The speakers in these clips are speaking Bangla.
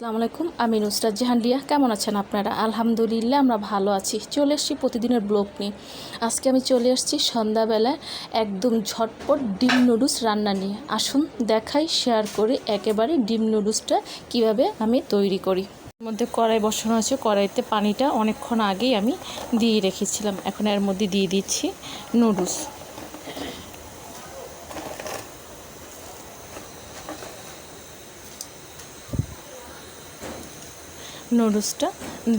আসসালামু আলাইকুম, আমি নুসরাত জাহান লিয়া। কেমন আছেন আপনারা? আলহামদুলিল্লাহ আমরা ভালো আছি। চলে এসেছি প্রতিদিনের ব্লগ নিয়ে। আজকে আমি চলে এসেছি সন্ধ্যাবেলায় একদম ঝটপট ডিম নুডলস রান্না নিয়ে। আসুন দেখাই, শেয়ার করি একেবারে ডিম নুডলসটা কিভাবে আমি তৈরি করি। এর মধ্যে কড়াই বসানো আছে, কড়াইতে পানিটা অনেকক্ষণ আগেই আমি দিয়ে রেখেছিলাম। এখন এর মধ্যে দিয়ে দিচ্ছি নুডলস। নুডলসটা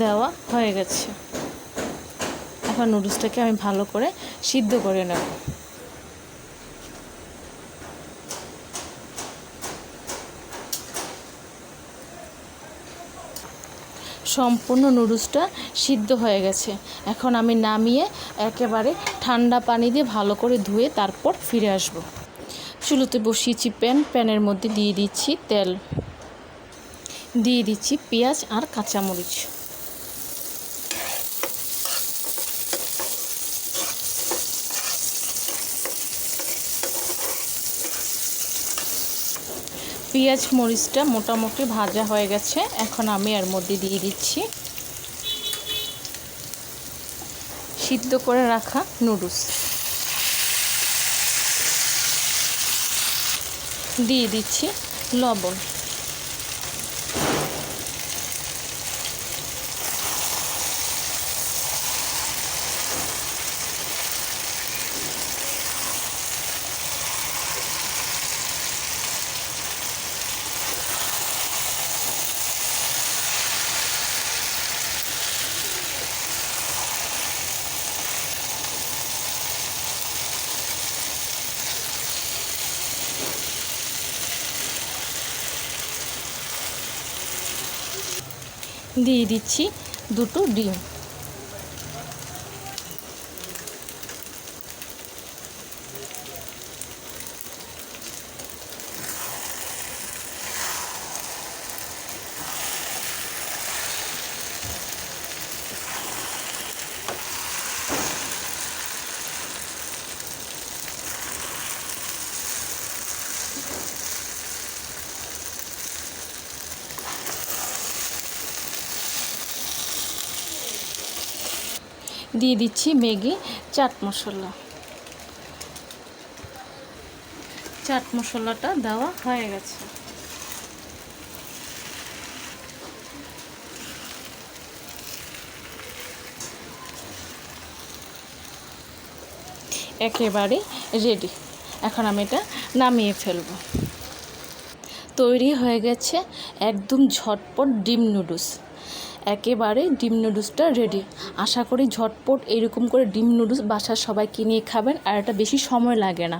দেওয়া হয়ে গেছে। এখন নুডলসটাকে আমি ভালো করে সিদ্ধ করে নেব। সম্পূর্ণ নুডলসটা সিদ্ধ হয়ে গেছে। এখন আমি নামিয়ে একেবারে ঠান্ডা পানি দিয়ে ভালো করে ধুয়ে তারপর ফিরে আসব। চুলোতে বসিয়েছি প্যানের মধ্যে দিয়ে দিচ্ছি তেল, দিয়ে দিচ্ছি পেঁয়াজ আর কাঁচামরিচ। পেঁয়াজ মরিচটা মোটামুটি ভাজা হয়ে গেছে। এখন আমি এর মধ্যে দিয়ে দিচ্ছি সিদ্ধ করে রাখা নুডলস, দিয়ে দিচ্ছি লবণ, দিয়ে দিচ্ছি দুটো ডিম। দিয়ে দিচ্ছি ম্যাগি চাট মশলা। চাট মশলাটা দেওয়া হয়ে গেছে। একেবারে রেডি। এখন আমি এটা নামিয়ে ফেলব। তৈরি হয়ে গেছে একদম ঝটপট ডিম নুডলস। একেবারে ডিম নুডলসটা রেডি। আশা করি ঝটপট এরকম করে ডিম নুডলস বাসার সবাই কিনে খাবেন, আর এটা বেশি সময় লাগে না।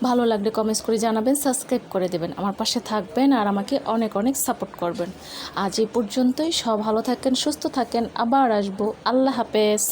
ভালো লাগলে কমেন্টস করে জানাবেন, সাবস্ক্রাইব করে দেবেন, আমার পাশে থাকবেন আর আমাকে অনেক অনেক সাপোর্ট করবেন। আজ এই পর্যন্তই। সব ভালো থাকেন, সুস্থ থাকেন, আবার আসবো। আল্লাহ হাফেজ।